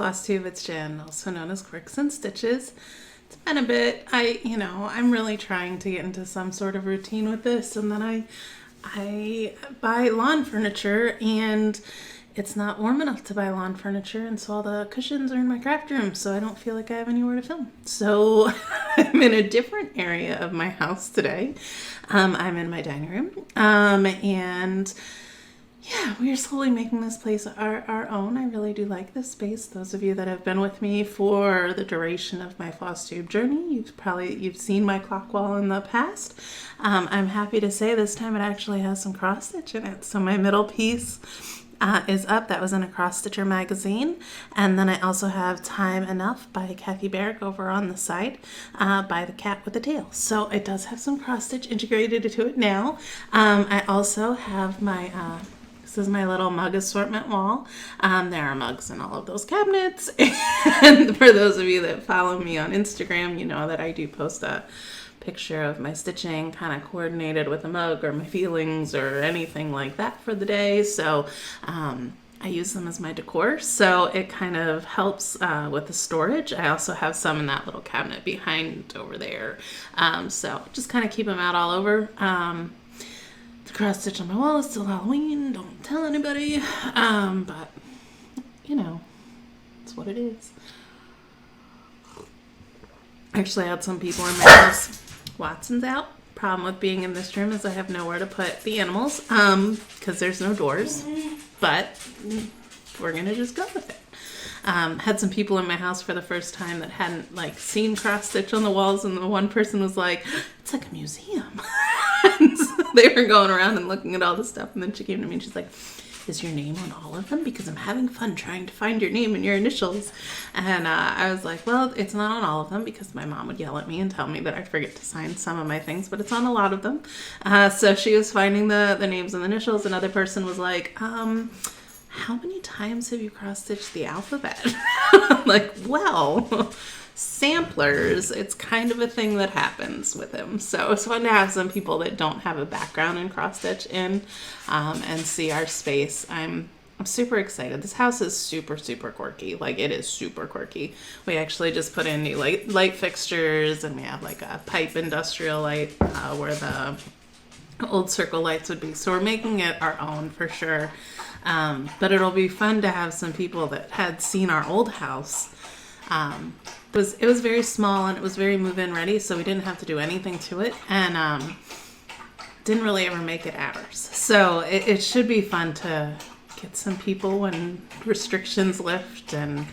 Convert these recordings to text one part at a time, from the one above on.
FlossTube, it's Jen, also known as Quirks and Stitches. It's been a bit. I'm really trying to get into some sort of routine with this, and then I buy lawn furniture, and it's not warm enough to buy lawn furniture, and so all the cushions are in my craft room, so I don't feel like I have anywhere to film. So I'm in a different area of my house today. I'm in my dining room, and yeah, we are slowly making this place our own. I really do like this space. Those of you that have been with me for the duration of my FlossTube journey, you've seen my clock wall in the past. I'm happy to say this time it actually has some cross stitch in it. So my middle piece is up. That was in a Cross Stitcher magazine. And then I also have Time Enough by Kathy Barrick over on the side by the cat with the tail. So it does have some cross stitch integrated into it now. I also have my this is my little mug assortment wall. There are mugs in all of those cabinets. And for those of you that follow me on Instagram, you know that I do post a picture of my stitching kind of coordinated with a mug or my feelings or anything like that for the day. So I use them as my decor. So it kind of helps with the storage. I also have some in that little cabinet behind over there. So just kind of keep them out all over. The cross stitch on my wall is still Halloween. Don't tell anybody. But, you know, it's what it is. Actually, I had some people in my house. Watson's out. Problem with being in this room is I have nowhere to put the animals because there's no doors. But we're going to just go with it. Had some people in my house for the first time that hadn't seen cross stitch on the walls, and the one person was like, it's like a museum. And so they were going around and looking at all the stuff, and then she came to me and she's like, is your name on all of them? Because I'm having fun trying to find your name and your initials. And I was like, well, it's not on all of them because my mom would yell at me and tell me that I forget to sign some of my things, but it's on a lot of them. So she was finding the names and the initials. Another person was like, how many times have you cross-stitched the alphabet? I'm like, well, samplers, it's kind of a thing that happens with him. So it's fun to have some people that don't have a background in cross-stitch and see our space. I'm super excited. This house is super, super quirky. It is super quirky. We actually just put in new light fixtures, and we have a pipe industrial light where the old circle lights would be. So we're making it our own for sure. But it'll be fun to have some people that had seen our old house. It was very small and it was very move-in ready, so we didn't have to do anything to it, and didn't really ever make it ours. So it should be fun to get some people when restrictions lift and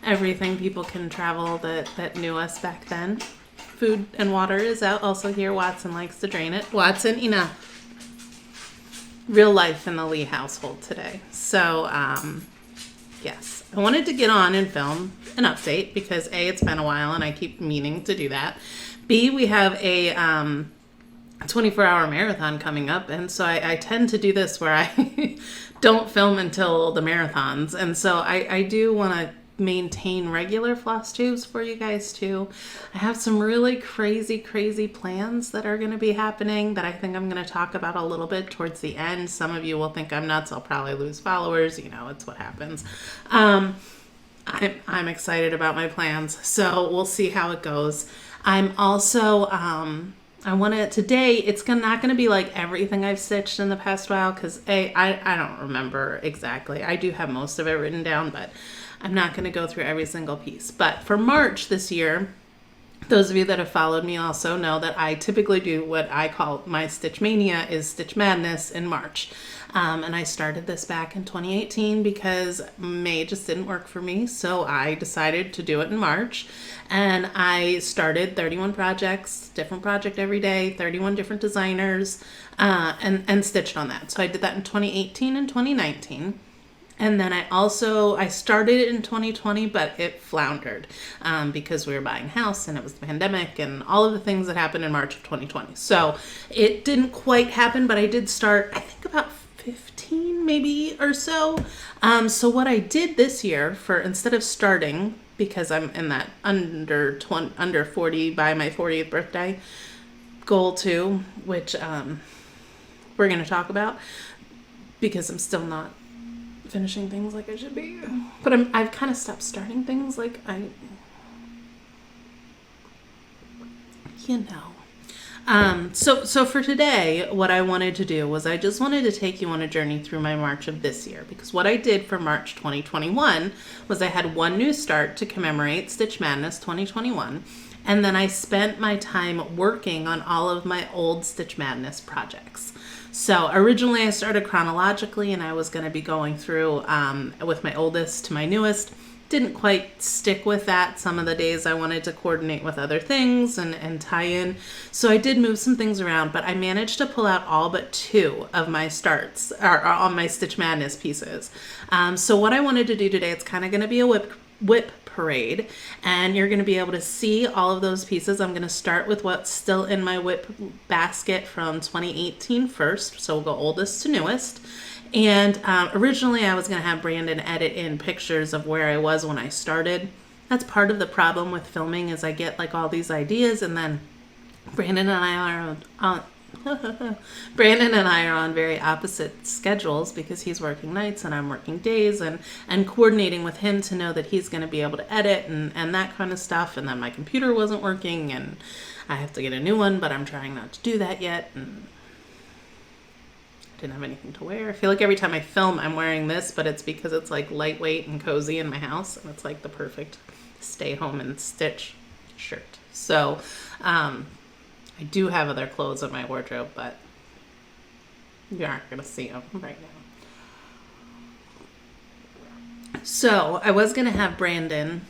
everything. People can travel that knew us back then. Food and water is out also here. Watson likes to drain it. Watson, enough. Real life in the Lee household today. So, yes, I wanted to get on and film an update because A, it's been a while and I keep meaning to do that. B, we have a 24-hour marathon coming up, and so I tend to do this where I don't film until the marathons, and so I do want to maintain regular floss tubes for you guys too. I have some really crazy plans that are going to be happening that I think I'm going to talk about a little bit towards the end. Some of you will think I'm nuts. I'll probably lose followers. You know, it's what happens. I'm excited about my plans, so we'll see how it goes. I'm also today it's not going to be like everything I've stitched in the past while, because I don't remember exactly. I do have most of it written down, but I'm not going to go through every single piece. But for March this year, those of you that have followed me also know that I typically do what I call my Stitch Mania is Stitch Madness in March. And I started this back in 2018 because May just didn't work for me. So I decided to do it in March. And I started 31 projects, different project every day, 31 different designers, and stitched on that. So I did that in 2018 and 2019. And then I started it in 2020, but it floundered because we were buying a house and it was the pandemic and all of the things that happened in March of 2020. So it didn't quite happen, but I did start, I think about 15 maybe or so. So what I did this year instead of starting, because I'm in that under 40 by my 40th birthday goal too, which we're going to talk about because I'm still not finishing things like I should be. But I've kind of stopped starting things like you know. So for today, what I wanted to do was I just wanted to take you on a journey through my March of this year, because what I did for March 2021 was I had one new start to commemorate Stitch Madness 2021, and then I spent my time working on all of my old Stitch Madness projects. So originally I started chronologically, and I was going to be going through with my oldest to my newest. Didn't quite stick with that. Some of the days I wanted to coordinate with other things and tie in. So I did move some things around, but I managed to pull out all but 2 of my starts, or all my Stitch Madness pieces. So what I wanted to do today, it's kind of going to be a WIP parade, and you're going to be able to see all of those pieces. I'm going to start with what's still in my WIP basket from 2018 first. So we'll go oldest to newest. And originally I was going to have Brandon edit in pictures of where I was when I started. That's part of the problem with filming, is I get like all these ideas, and then Brandon and I are on very opposite schedules, because he's working nights and I'm working days, and coordinating with him to know that he's going to be able to edit and that kind of stuff. And then my computer wasn't working, and I have to get a new one, but I'm trying not to do that yet. And didn't have anything to wear. I feel like every time I film, I'm wearing this, but it's because it's like lightweight and cozy in my house, and it's like the perfect stay home and stitch shirt. So I do have other clothes in my wardrobe, but you aren't going to see them right now. So I was going to have Brandon,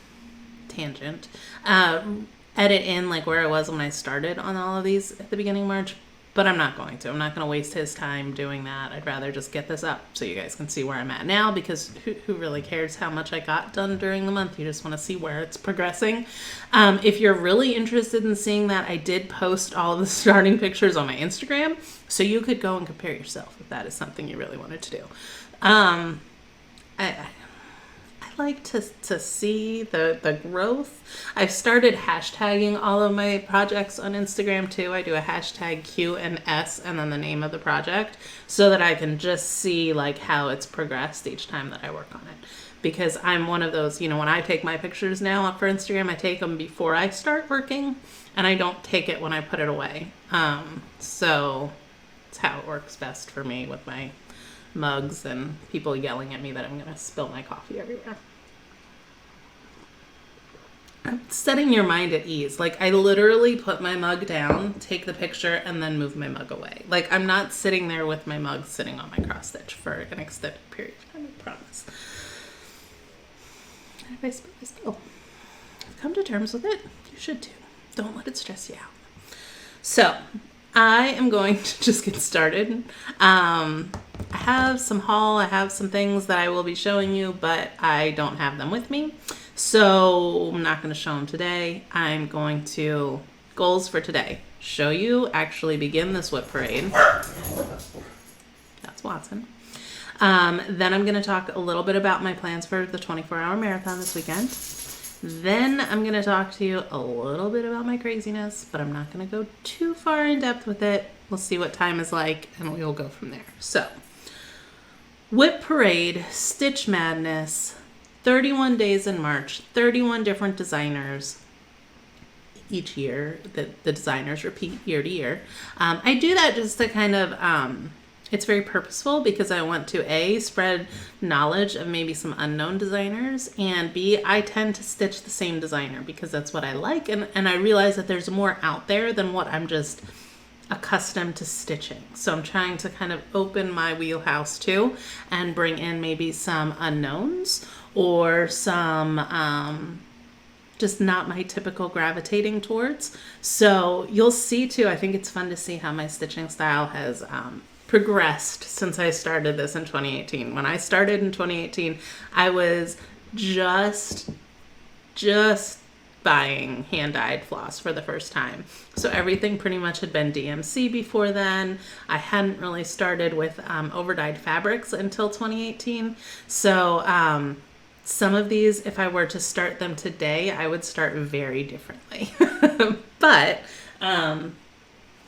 tangent, edit in like where I was when I started on all of these at the beginning of March, but I'm not going to. I'm not going to waste his time doing that. I'd rather just get this up so you guys can see where I'm at now, because who really cares how much I got done during the month? You just want to see where it's progressing. If you're really interested in seeing that, I did post all of the starting pictures on my Instagram, so you could go and compare yourself if that is something you really wanted to do. I like to see the growth. I've started hashtagging all of my projects on Instagram too. I do a hashtag Q&S and then the name of the project, so that I can just see like how it's progressed each time that I work on it. Because I'm one of those, when I take my pictures now up for Instagram, I take them before I start working, and I don't take it when I put it away. So it's how it works best for me with my mugs and people yelling at me that I'm going to spill my coffee everywhere. Setting your mind at ease. Like, I literally put my mug down, take the picture, and then move my mug away. Like, I'm not sitting there with my mug sitting on my cross stitch for an extended period of time, I promise. If I spill, I spill. I've come to terms with it. You should too. Don't let it stress you out. So, I am going to just get started. I have some haul. I have some things that I will be showing you, but I don't have them with me. So I'm not going to show them today. I'm going to, goals for today, show you, actually begin this WIP parade. That's Watson. Then I'm going to talk a little bit about my plans for the 24-hour marathon this weekend. Then I'm going to talk to you a little bit about my craziness, but I'm not going to go too far in depth with it. We'll see what time is like, and we'll go from there. So, WIP parade, Stitch Madness, 31 days in March, 31 different designers each year. The designers repeat year to year. I do that just to kind of, it's very purposeful, because I want to A, spread knowledge of maybe some unknown designers, and B, I tend to stitch the same designer because that's what I like, and I realize that there's more out there than what I'm just accustomed to stitching. So I'm trying to kind of open my wheelhouse too, and bring in maybe some unknowns, or some just not my typical gravitating towards. So you'll see too, I think it's fun to see how my stitching style has progressed since I started this in 2018. When I started in 2018, I was just buying hand-dyed floss for the first time. So everything pretty much had been DMC before then. I hadn't really started with overdyed fabrics until 2018. So some of these, if I were to start them today, I would start very differently. But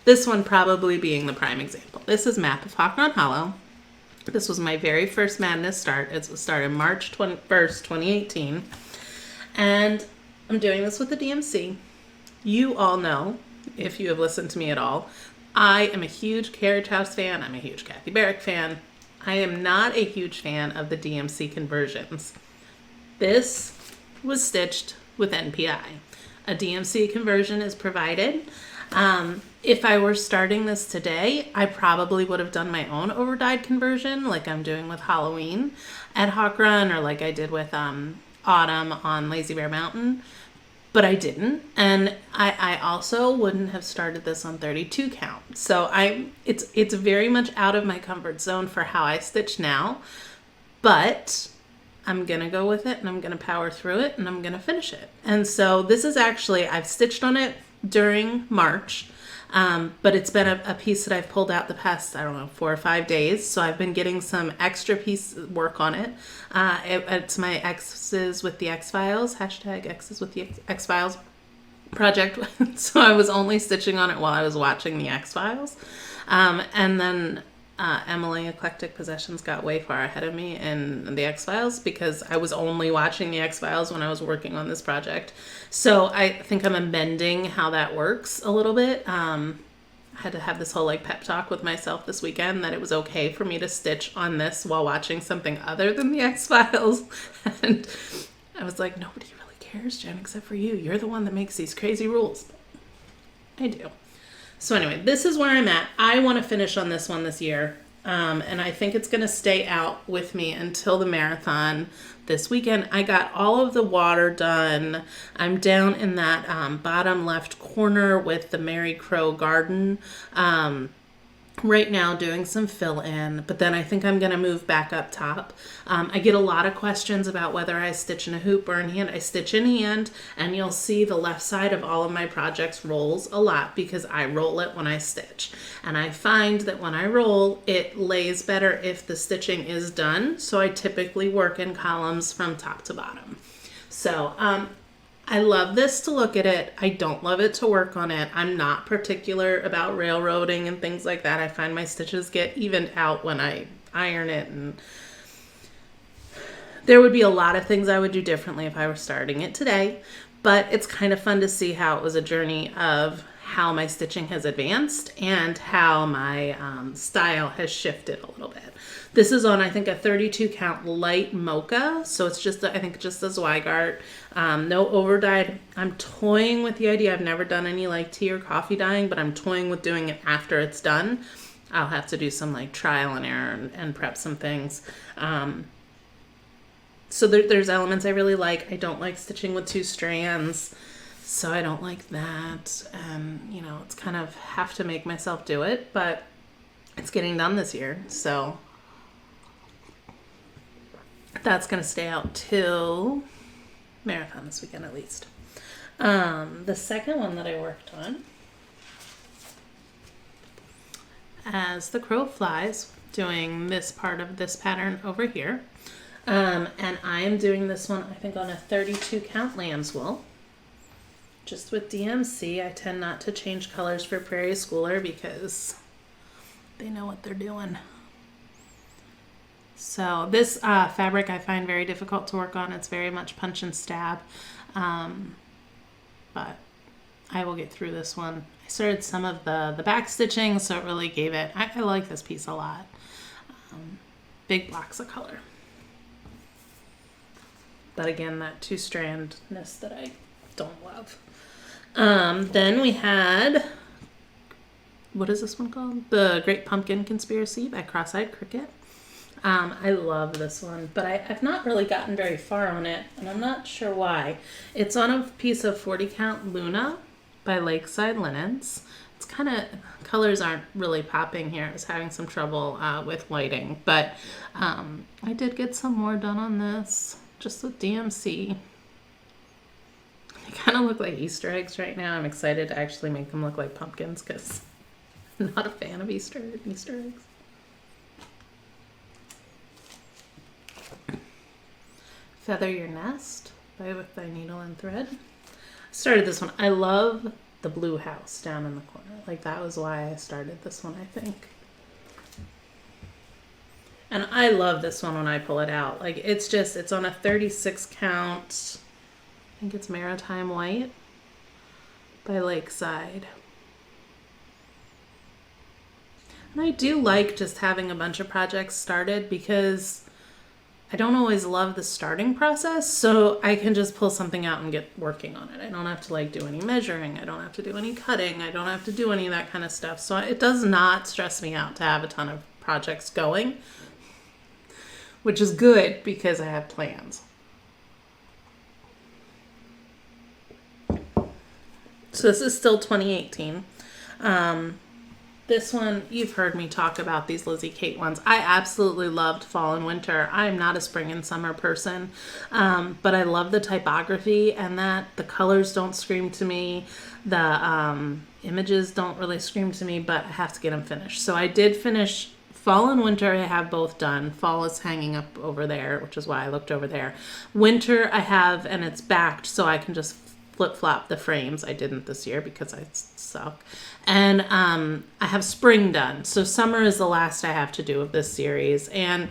this one probably being the prime example. This is Map of Hawk Run Hollow. This was my very first Madness start. It started March 21st, 2018. And I'm doing this with the DMC. You all know, if you have listened to me at all, I am a huge Carriage House fan. I'm a huge Kathy Barrick fan. I am not a huge fan of the DMC conversions. This was stitched with NPI. A DMC conversion is provided. If I were starting this today, I probably would have done my own overdyed conversion like I'm doing with Halloween at Hawk Run, or like I did with Autumn on Lazy Bear Mountain, but I didn't. And I also wouldn't have started this on 32 count. So it's very much out of my comfort zone for how I stitch now, but I'm going to go with it and I'm going to power through it and I'm going to finish it. And so this is actually, I've stitched on it during March, but it's been a piece that I've pulled out the past, 4 or 5 days. So I've been getting some extra piece work on it. It's my X's with the X-Files, hashtag X's with the X-Files project. So I was only stitching on it while I was watching the X-Files. And then Emily Eclectic Possessions got way far ahead of me in the X-Files because I was only watching the X-Files when I was working on this project. So I think I'm amending how that works a little bit. I had to have this whole pep talk with myself this weekend that it was okay for me to stitch on this while watching something other than the X-Files. And I was like, nobody really cares, Jen, except for you. You're the one that makes these crazy rules. I do. So anyway, this is where I'm at. I want to finish on this one this year. And I think it's going to stay out with me until the marathon this weekend. I got all of the water done. I'm down in that bottom left corner with the Mary Crow garden right now doing some fill in, but then I think I'm going to move back up top. I get a lot of questions about whether I stitch in a hoop or in hand. I stitch in hand, and you'll see the left side of all of my projects rolls a lot because I roll it when I stitch. And I find that when I roll, it lays better if the stitching is done. So I typically work in columns from top to bottom. So, I love this to look at it. I don't love it to work on it. I'm not particular about railroading and things like that. I find my stitches get evened out when I iron it, and there would be a lot of things I would do differently if I were starting it today, but it's kind of fun to see how it was a journey of how my stitching has advanced and how my style has shifted a little bit. This is on, I think, a 32 count light mocha. So it's just, I think, just a Zweigart. No over dyed. I'm toying with the idea. I've never done any tea or coffee dyeing, but I'm toying with doing it after it's done. I'll have to do some trial and error and prep some things. So there's elements I really like. I don't like stitching with 2 strands. So I don't like that. And, it's kind of have to make myself do it, but it's getting done this year. So that's going to stay out till marathon this weekend at least. The second one that I worked on, As the Crow Flies, doing this part of this pattern over here. And I am doing this one, I think, on a 32 count lamb's wool. Just with DMC, I tend not to change colors for Prairie Schooler because they know what they're doing. So this fabric I find very difficult to work on. It's very much punch and stab, but I will get through this one. I started some of the back stitching, so it really gave it, I like this piece a lot. Big blocks of color. But again, that 2-strandness that I don't love. Then we had, what is this one called? The Great Pumpkin Conspiracy by Cross-Eyed Cricket. I love this one, but I've not really gotten very far on it, and I'm not sure why. It's on a piece of 40 count Luna by Lakeside Linens. It's kind of, colors aren't really popping here. I was having some trouble with lighting, but I did get some more done on this, just with DMC. They kind of look like Easter eggs right now. I'm excited to actually make them look like pumpkins because I'm not a fan of Easter eggs. Feather Your Nest by With Thy Needle and Thread. I started this one. I love the blue house down in the corner. That was why I started this one, I think. And I love this one when I pull it out. Like, it's on a 36 count. I think it's Maritime White by Lakeside. And I do like just having a bunch of projects started because I don't always love the starting process, so I can just pull something out and get working on it. I don't have to like do any measuring. I don't have to do any cutting. I don't have to do any of that kind of stuff. So it does not stress me out to have a ton of projects going, which is good because I have plans. So this is still 2018. This one, you've heard me talk about these Lizzie Kate ones. I absolutely loved fall and winter. I'm not a spring and summer person, but I love the typography and that the colors don't scream to me. The images don't really scream to me, but I have to get them finished. So I did finish fall and winter. I have both done. Fall is hanging up over there, which is why I looked over there. Winter I have, and it's backed, so I can just flip-flop the frames. I didn't this year because I suck. And I have spring done. So summer is the last I have to do of this series. And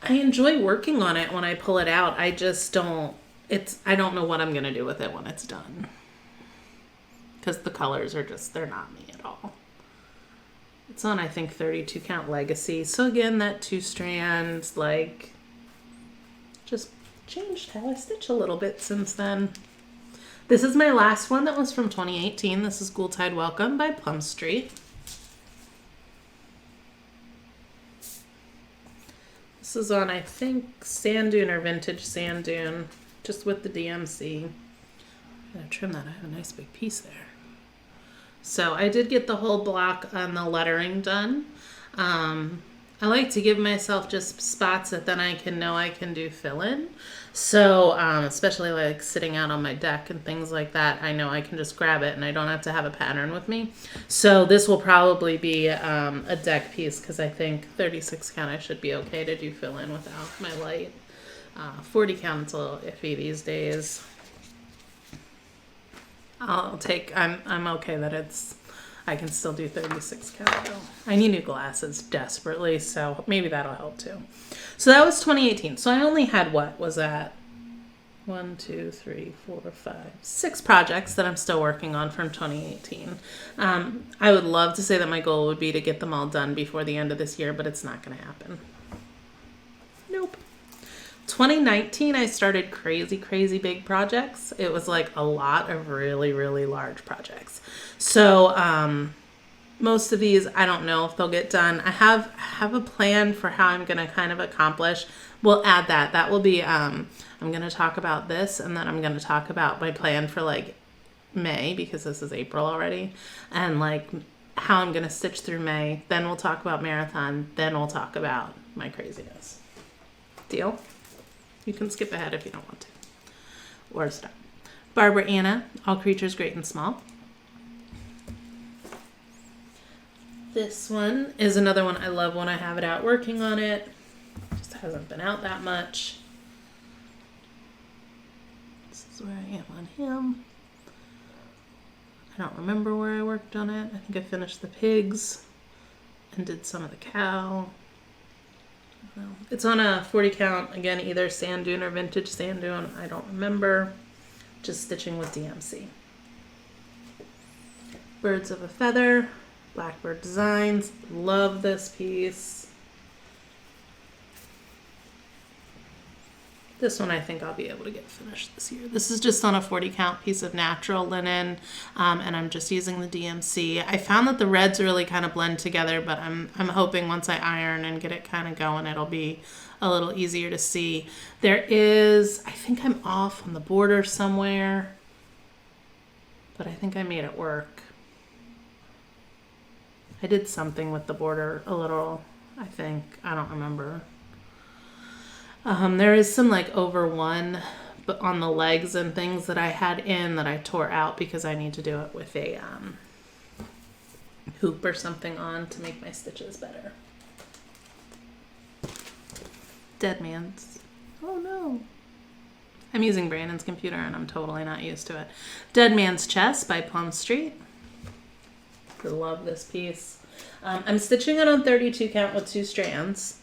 I enjoy working on it when I pull it out. I just don't, I don't know what I'm going to do with it when it's done. Because the colors are just, they're not me at all. It's on, I think, 32 count Legacy. So again, that 2 strands, like, just changed how I stitch a little bit since then. This is my last one that was from 2018. This is Ghoultide Welcome by Plum Street. This is on, I think, Sand Dune or Vintage Sand Dune, just with the DMC. I'm gonna trim that. I have a nice big piece there. So I did get the whole block on the lettering done. I like to give myself just spots that then I can know I can do fill-in. So, especially like sitting out on my deck and things like that, I know I can just grab it and I don't have to have a pattern with me. So this will probably be a deck piece because I think 36 count I should be okay to do fill-in without my light. 40 count's a little iffy these days. I'm okay that I can still do 36 count though. I need new glasses desperately, so maybe that'll help too. So that was 2018. So I only had, what was that? 1, 2, 3, 4, 5, 6 projects that I'm still working on from 2018. I would love to say that my goal would be to get them all done before the end of this year, but it's not going to happen. Nope. 2019, I started crazy big projects. It was like a lot of really large projects. So most of these, I don't know if they'll get done. I have a plan for how I'm going to kind of accomplish. We'll add that. That will be, I'm going to talk about this, and then I'm going to talk about my plan for like May, because this is April already, and like how I'm going to stitch through May. Then we'll talk about marathon. Then we'll talk about my craziness. Deal? You can skip ahead if you don't want to. Or stop. Barbara Anna, All Creatures Great and Small. This one is another one I love when I have it out working on it. Just hasn't been out that much. This is where I am on him. I don't remember where I worked on it. I think I finished the pigs and did some of the cow. It's on a 40 count, again, either Sand Dune or Vintage Sand Dune. I don't remember. Just stitching with DMC. Birds of a Feather, Blackbird Designs. Love this piece. This one I think I'll be able to get finished this year. This is just on a 40 count piece of natural linen, and I'm just using the DMC. I found that the reds really kind of blend together, but I'm hoping once I iron and get it kind of going, it'll be a little easier to see. There is, I think I'm off on the border somewhere, but I think I made it work. I did something with the border a little, I think. I don't remember. There is some like over one, but on the legs and things that I had in that I tore out because I need to do it with a hoop or something on to make my stitches better. Dead Man's. Oh no. I'm using Brandon's computer and I'm totally not used to it. Dead Man's Chest by Plum Street. I love this piece. I'm stitching it on 32 count with 2 strands.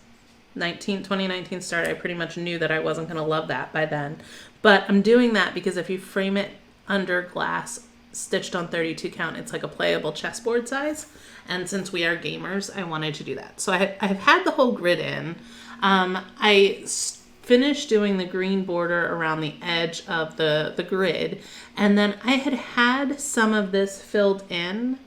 2019 start, I pretty much knew that I wasn't going to love that by then. But I'm doing that because if you frame it under glass, stitched on 32 count, it's like a playable chessboard size. And since we are gamers, I wanted to do that. So I've had the whole grid in. I finished doing the green border around the edge of the grid. And then I had some of this filled in.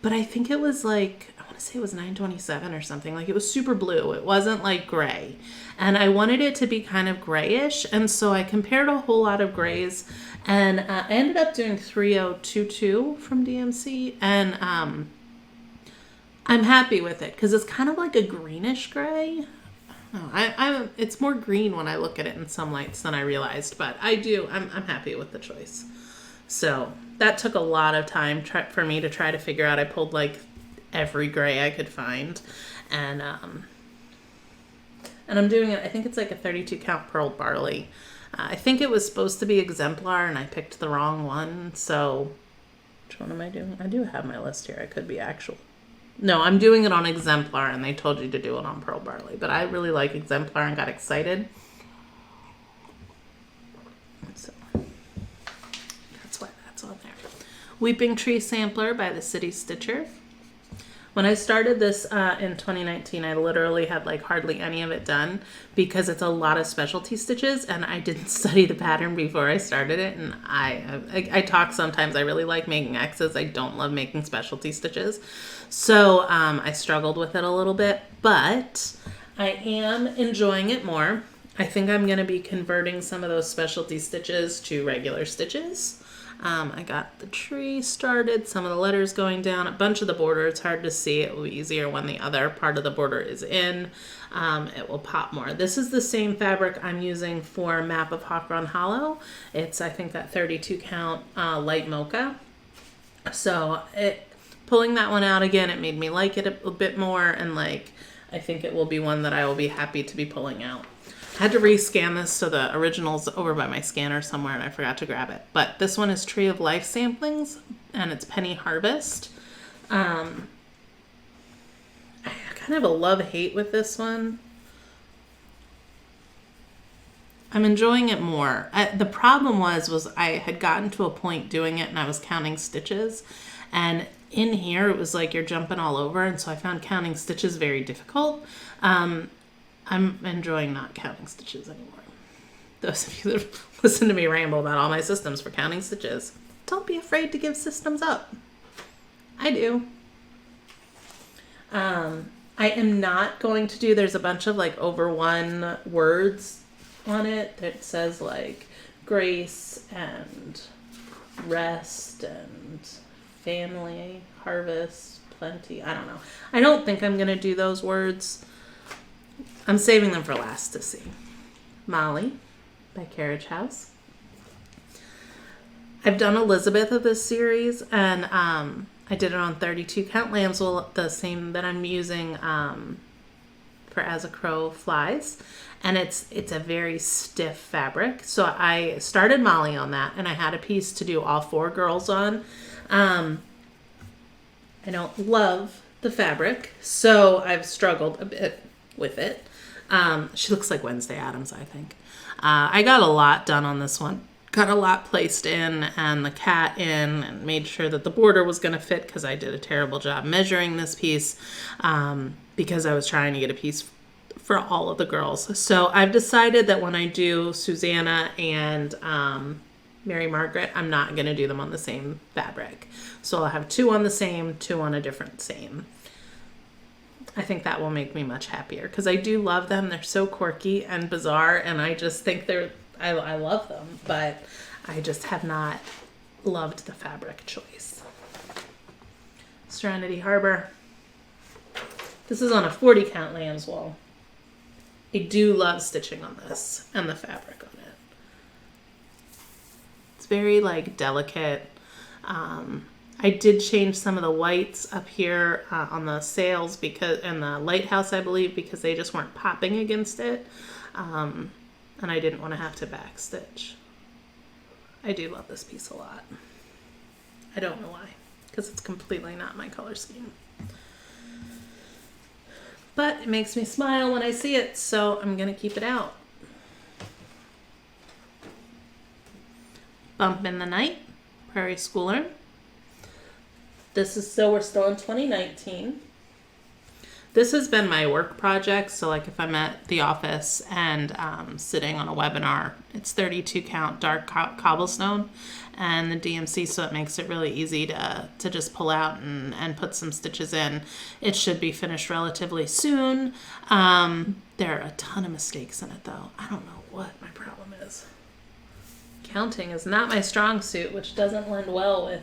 But I think it was like, I want to say it was 927 or something. Like it was super blue. It wasn't like gray. And I wanted it to be kind of grayish. And so I compared a whole lot of grays. And I ended up doing 3022 from DMC. And I'm happy with it because it's kind of like a greenish gray. It's more green when I look at it in some lights than I realized. But I'm happy with the choice. So that took a lot of time for me to try to figure out. I pulled like every gray I could find. And I'm doing it, I think it's like a 32 count purled barley. I think it was supposed to be exemplar and I picked the wrong one. So which one am I doing? I do have my list here. I could be actual. No, I'm doing it on exemplar and they told you to do it on purled barley. But I really like exemplar and got excited. So that's why that's on there. Weeping Tree Sampler by the City Stitcher. When I started this in 2019, I literally had like hardly any of it done because it's a lot of specialty stitches and I didn't study the pattern before I started it. And I talk sometimes, I really like making X's. I don't love making specialty stitches. So I struggled with it a little bit, but I am enjoying it more. I think I'm going to be converting some of those specialty stitches to regular stitches. I got the tree started, some of the letters going down, a bunch of the border. It's hard to see. It will be easier when the other part of the border is in. It will pop more. This is the same fabric I'm using for Map of Hawk Run Hollow. It's, I think, that 32 count light mocha. So pulling that one out again, it made me like it a bit more. And like, I think it will be one that I will be happy to be pulling out. I had to rescan this, so the original's over by my scanner somewhere and I forgot to grab it. But this one is Tree of Life samplings and it's Penny Harvest. I kind of have a love-hate with this one. I'm enjoying it more. The problem was I had gotten to a point doing it and I was counting stitches. And in here, it was like you're jumping all over. And so I found counting stitches very difficult. I'm enjoying not counting stitches anymore. Those of you that listen to me ramble about all my systems for counting stitches, don't be afraid to give systems up. I do. I am not going to do, there's a bunch of like over one words on it that says like grace and rest and family, harvest, plenty. I don't know. I don't think I'm going to do those words. I'm saving them for last to see. Molly by Carriage House. I've done Elizabeth of this series, and I did it on 32 count Lanswell, the same that I'm using for As a Crow Flies. And it's a very stiff fabric. So I started Molly on that, and I had a piece to do all 4 girls on. I don't love the fabric, so I've struggled a bit with it. She looks like Wednesday Addams, I think. I got a lot done on this one. Got a lot placed in and the cat in and made sure that the border was going to fit because I did a terrible job measuring this piece because I was trying to get a piece for all of the girls. So I've decided that when I do Susanna and Mary Margaret, I'm not going to do them on the same fabric. So I'll have 2 on the same, 2 on a different same. I think that will make me much happier because I do love them. They're so quirky and bizarre, and I just think I love them, but I just have not loved the fabric choice. Serenity Harbor. This is on a 40 count Lanswell. I do love stitching on this and the fabric on it. It's very like delicate. I did change some of the whites up here on the sails and the lighthouse, I believe, because they just weren't popping against it. And I didn't want to have to backstitch. I do love this piece a lot. I don't know why, because it's completely not my color scheme. But it makes me smile when I see it, so I'm gonna keep it out. Bump in the Night, Prairie Schooler. This is we're still in 2019. This has been my work project, so like if I'm at the office and sitting on a webinar, it's 32 count dark cobblestone and the DMC, so it makes it really easy to just pull out and put some stitches in. It should be finished relatively soon. There are a ton of mistakes in it though. I don't know what my problem is. Counting is not my strong suit, which doesn't lend well with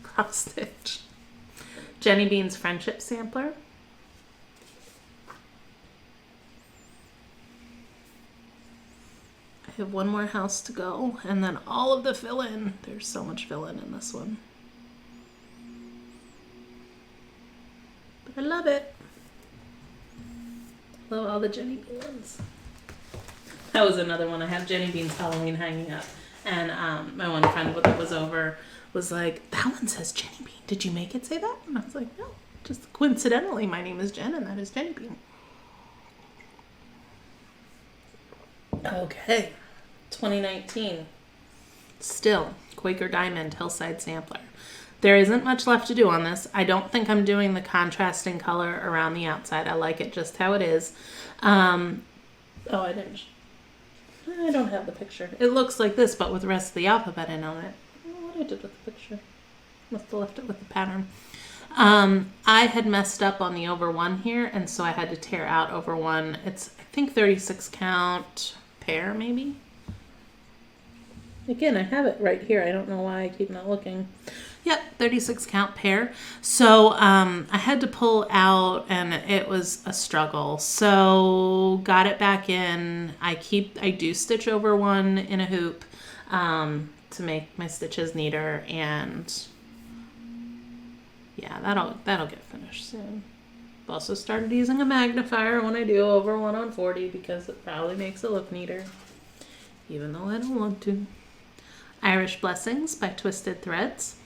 cross stitch. Jenny Bean's Friendship Sampler. I have one more house to go, and then all of the fill-in. There's so much fill-in in this one. But I love it. Love all the Jenny Bean ones. That was another one. I have Jenny Bean's Halloween hanging up. And my one friend that was over was like, that one says Jenny Bean. Did you make it say that? And I was like, no. Just coincidentally, my name is Jen, and that is Jenny Bean. Okay. 2019. Still, Quaker Diamond Hillside Sampler. There isn't much left to do on this. I don't think I'm doing the contrasting color around the outside. I like it just how it is. I don't have the picture. It looks like this, but with the rest of the alphabet in on it. I don't know what I did with the picture. Must have left it with the pattern. I had messed up on the over one here, and so I had to tear out over one. It's, I think, 36 count pair, maybe? Again, I have it right here. I don't know why I keep not looking. Yep, 36 count pair. So I had to pull out, and it was a struggle. So got it back in. I do stitch over one in a hoop to make my stitches neater, and yeah, that'll get finished soon. I've also started using a magnifier when I do over 1 on 40 because it probably makes it look neater, even though I don't want to. Irish Blessings by Twisted Threads.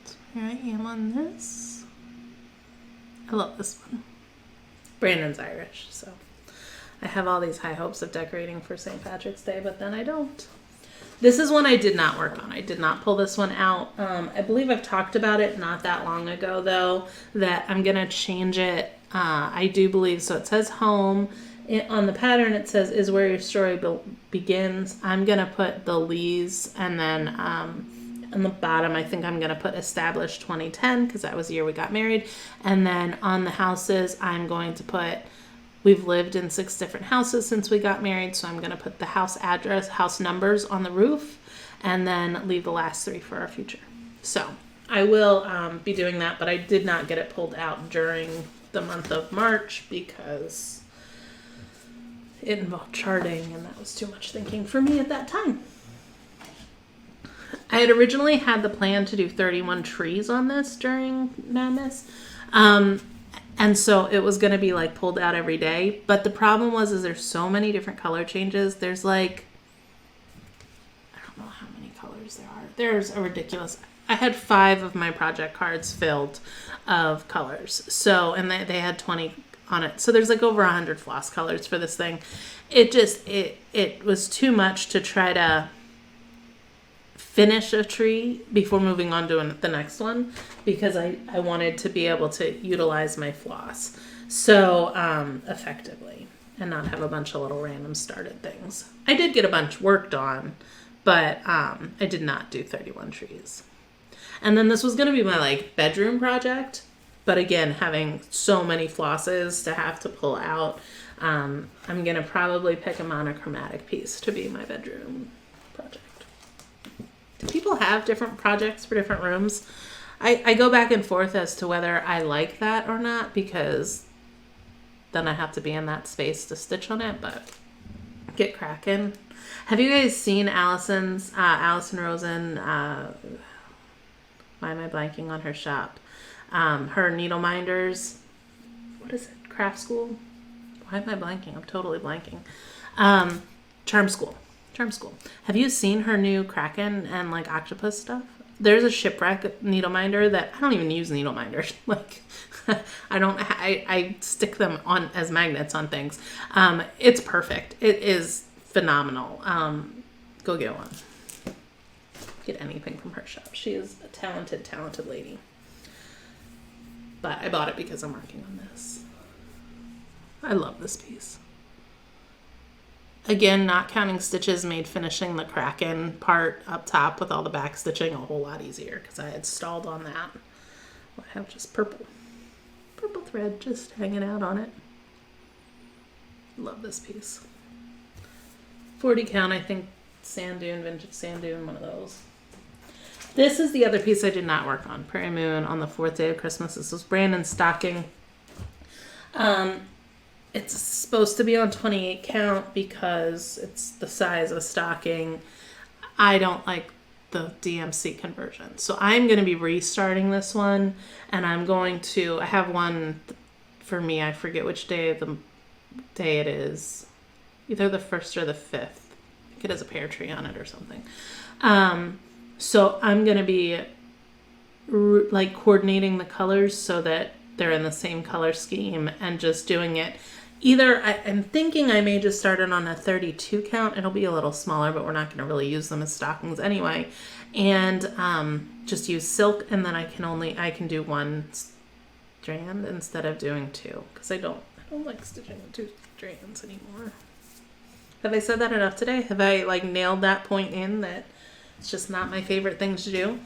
So here I am on this. I love this one. Brandon's Irish, so I have all these high hopes of decorating for St. Patrick's Day, but then I don't. This is one I did not work on. I did not pull this one out. I believe I've talked about it not that long ago, though, that I'm going to change it. I do believe, so it says home. On the pattern, it says, is where your story begins. I'm going to put the Lees, and then on the bottom, I think I'm going to put established 2010, because that was the year we got married. And then on the houses, I'm going to put, we've lived in 6 different houses since we got married, so I'm going to put the house address, house numbers on the roof, and then leave the last 3 for our future. So I will be doing that, but I did not get it pulled out during the month of March because it involved charting, and that was too much thinking for me at that time. I had originally had the plan to do 31 trees on this during Madness. And so it was going to be like pulled out every day. But the problem is there's so many different color changes. There's like, I don't know how many colors there are. There's a ridiculous, I had 5 of my project cards filled of colors. So, and they had 20 on it. So there's like over 100 floss colors for this thing. It was too much to try to finish a tree before moving on to the next one because I wanted to be able to utilize my floss so effectively and not have a bunch of little random started things. I did get a bunch worked on, but I did not do 31 trees. And then this was going to be my like bedroom project, but again, having so many flosses to have to pull out, I'm going to probably pick a monochromatic piece to be my bedroom project. Do people have different projects for different rooms? I go back and forth as to whether I like that or not because then I have to be in that space to stitch on it, but get cracking. Have you guys seen Allison Rosen, why am I blanking on her shop? Her needle minders, what is it, craft school? Why am I blanking? I'm totally blanking. Charm School. Charm School. Have you seen her new Kraken and like octopus stuff? There's a shipwreck needle minder that I don't even use needle minders. Like I stick them on as magnets on things. It's perfect. It is phenomenal. Go get one. Get anything from her shop. She is a talented, talented lady. But I bought it because I'm working on this. I love this piece. Again, not counting stitches made finishing the Kraken part up top with all the back stitching a whole lot easier because I had stalled on that. I have just purple thread just hanging out on it. Love this piece. 40 count, I think sand dune, vintage sand dune, one of those. This is the other piece I did not work on. Prairie Moon on the 4th day of Christmas. This was Brandon's stocking. It's supposed to be on 28 count because it's the size of a stocking. I don't like the DMC conversion. So I'm going to be restarting this one, and I have one for me. I forget which day it is. Either the 1st or the 5th. I think it has a pear tree on it or something. So I'm going to be like coordinating the colors so that they're in the same color scheme and just doing it. I'm thinking I may just start it on a 32 count. It'll be a little smaller, but we're not going to really use them as stockings anyway. And just use silk, and then I can do one strand instead of doing two because I don't like stitching with two strands anymore. Have I said that enough today? Have I like nailed that point in that it's just not my favorite thing to do?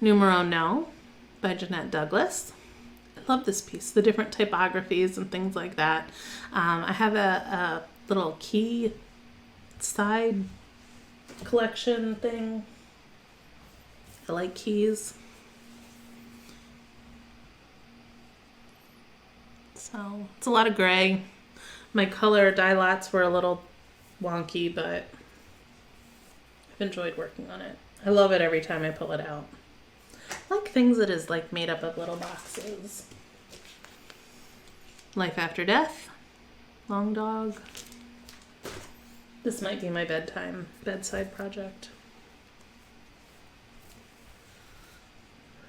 Numero No by Jeanette Douglas. Love this piece, the different typographies and things like that. I have a little key side collection thing. I like keys. So it's a lot of gray. My color dye lots were a little wonky, but I've enjoyed working on it. I love it every time I pull it out. I like things that is like made up of little boxes. Life After Death, Long Dog. This might be my bedside project.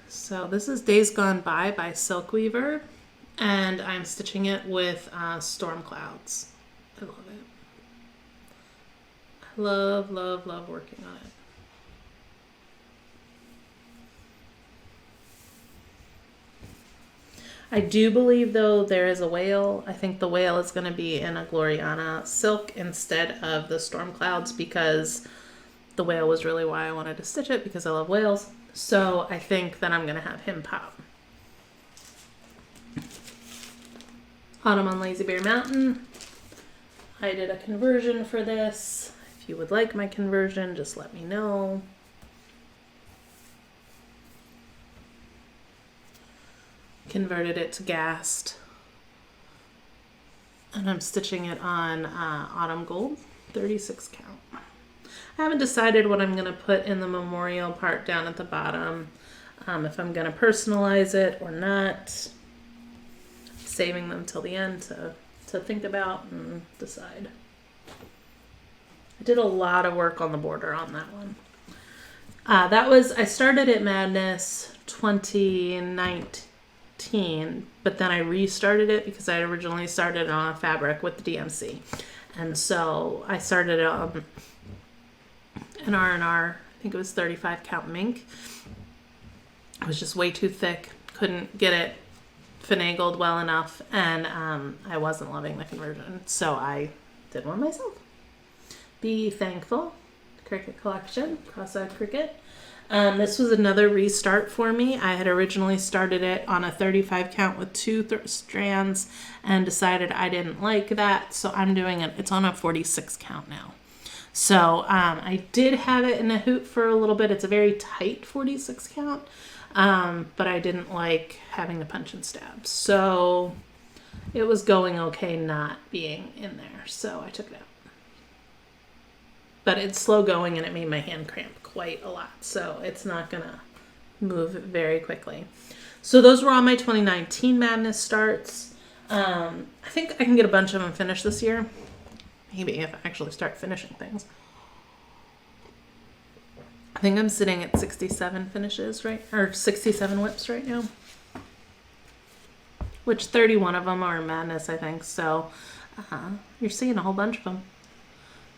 So this is Days Gone By Silkweaver, and I'm stitching it with Storm Clouds. I love it. I love, love, love working on it. I do believe, though, there is a whale. I think the whale is going to be in a Gloriana silk instead of the Storm Clouds because the whale was really why I wanted to stitch it because I love whales. So I think that I'm going to have him pop. Autumn on Lazy Bear Mountain. I did a conversion for this. If you would like my conversion, just let me know. Converted it to Gast, and I'm stitching it on Autumn Gold 36 count. I haven't decided what I'm going to put in the memorial part down at the bottom, if I'm going to personalize it or not. Saving them till the end to think about and decide. I did a lot of work on the border on that one. I started at Madness 2019. But then I restarted it because I had originally started on a fabric with the DMC, and so I started an R&R. I think it was 35 count mink. It was just way too thick. Couldn't get it finagled well enough, and I wasn't loving the conversion, so I did one myself. Be Thankful Cricket Collection, cross-eyed cricket. This was another restart for me. I had originally started it on a 35 count with two strands and decided I didn't like that, so I'm doing it. It's on a 46 count now. So I did have it in a hoop for a little bit. It's a very tight 46 count, but I didn't like having to punch and stab. So it was going okay not being in there, so I took it out. But it's slow going and it made my hand cramp quite a lot. So it's not going to move very quickly. So those were all my 2019 Madness starts. I think I can get a bunch of them finished this year. Maybe if I actually start finishing things. I think I'm sitting at 67 finishes, right? Or 67 WIPs right now. Which 31 of them are Madness, I think. So you're seeing a whole bunch of them.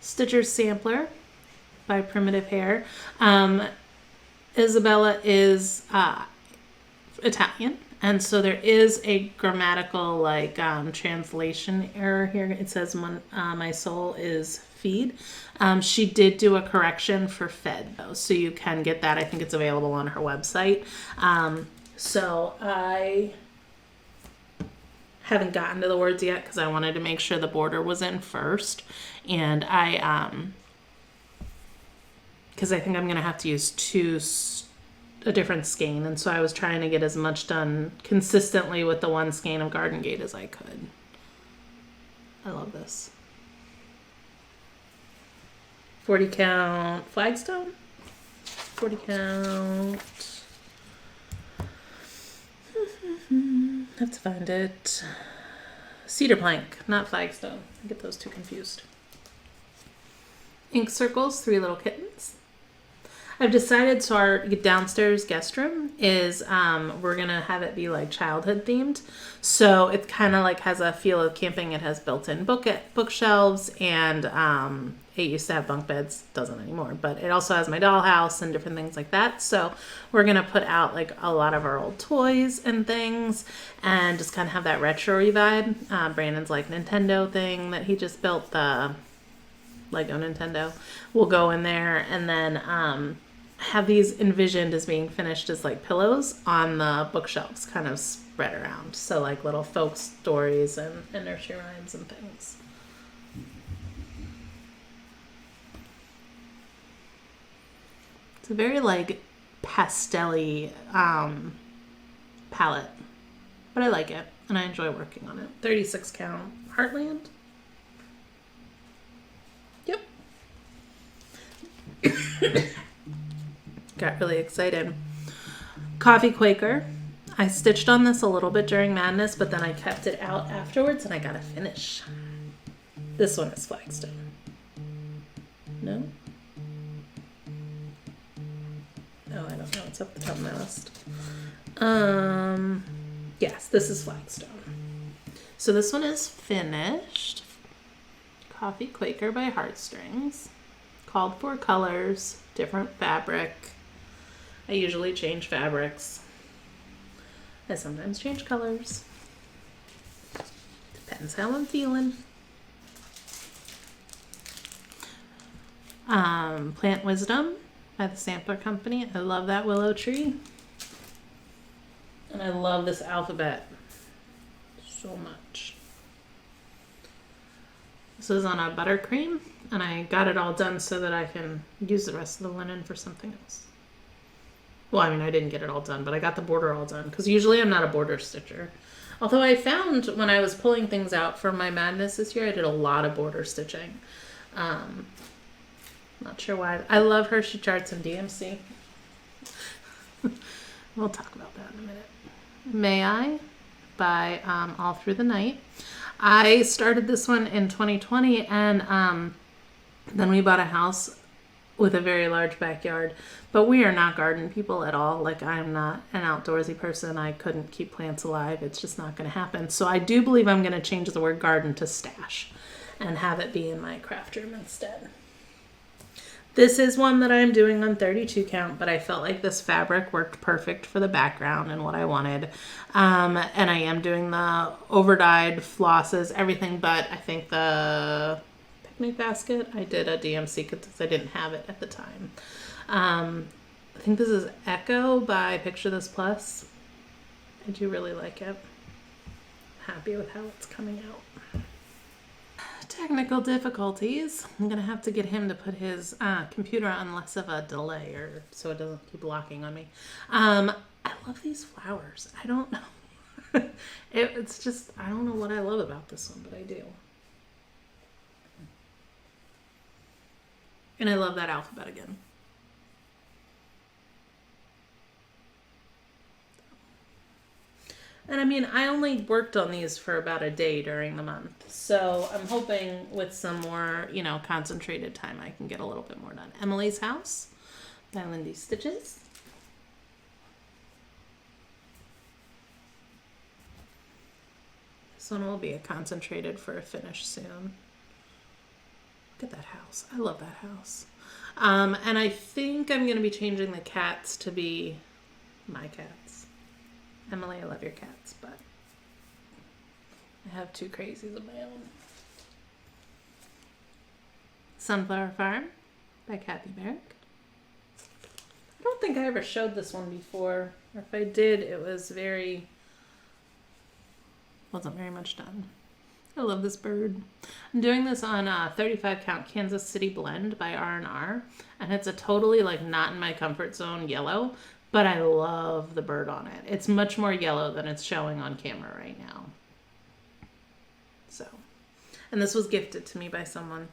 Stitcher's Sampler by Primitive Hair. Isabella is Italian, and so there is a grammatical translation error here. It says my soul is feed. She did do a correction for fed though, so you can get that. I think it's available on her website. So I haven't gotten to the words yet because I wanted to make sure the border was in first, and because I think I'm gonna have to use a different skein, and so I was trying to get as much done consistently with the one skein of Garden Gate as I could. I love this. 40 count flagstone, 40 count. Have to find it. Cedar plank, not flagstone. I get those two confused. Ink circles, 3 little kittens. I've decided, so our downstairs guest room is, we're going to have it be like childhood themed. So it kind of like has a feel of camping. It has built-in bookshelves, and it used to have bunk beds, doesn't anymore, but it also has my dollhouse and different things like that. So we're going to put out like a lot of our old toys and things and just kind of have that retro-y vibe. Brandon's like Nintendo thing that he just built, the Lego Nintendo, will go in there, and then have these envisioned as being finished as like pillows on the bookshelves, kind of spread around. So like little folk stories and nursery rhymes and things. It's a very like pastel-y palette, but I like it and I enjoy working on it. 36 count Heartland. Yep. Got really excited. Coffee Quaker. I stitched on this a little bit during Madness, but then I kept it out afterwards and I got to finish. This one is flagstone. No? Oh, I don't know. It's up the top of my list. Yes, this is flagstone. So this one is finished. Coffee Quaker by Heartstrings. Called for colors, different fabric. I usually change fabrics. I sometimes change colors. Depends how I'm feeling. Plant Wisdom by the Sampler Company. I love that willow tree. And I love this alphabet so much. This is on a buttercream, and I got it all done so that I can use the rest of the linen for something else. Well, I mean, I didn't get it all done, but I got the border all done, because usually I'm not a border stitcher. Although I found when I was pulling things out for my Madness this year, I did a lot of border stitching. Not sure why. I love Hershey charts and DMC. We'll talk about that in a minute. May I by All Through the Night. I started this one in 2020, and then we bought a house with a very large backyard, but we are not garden people at all. Like, I'm not an outdoorsy person. I couldn't keep plants alive. It's just not going to happen. So I do believe I'm going to change the word garden to stash and have it be in my craft room instead. This is one that I'm doing on 32 count, but I felt like this fabric worked perfect for the background and what I wanted. And I am doing the overdyed flosses, everything but I think the picnic basket. I did a DMC because I didn't have it at the time. I think this is Echo by Picture This Plus. I do really like it. Happy with how it's coming out. Technical difficulties. I'm gonna have to get him to put his computer on less of a delay, or so it doesn't keep locking on me. I love these flowers. I don't know. It's just, I don't know what I love about this one, but I do. And I love that alphabet again. And I mean, I only worked on these for about a day during the month. So I'm hoping with some more, you know, concentrated time, I can get a little bit more done. Emily's House by Lindy Stitches. This one will be a concentrated for a finish soon. Look at that house. I love that house. And I think I'm going to be changing the cats to be my cats. Emily, I love your cats, but I have two crazies of my own. Sunflower Farm by Kathy Merrick. I don't think I ever showed this one before. Or if I did, it was wasn't very much done. I love this bird. I'm doing this on a 35 count Kansas City blend by R&R, and it's a totally like not in my comfort zone yellow, but I love the bird on it. It's much more yellow than it's showing on camera right now. So, and this was gifted to me by someone.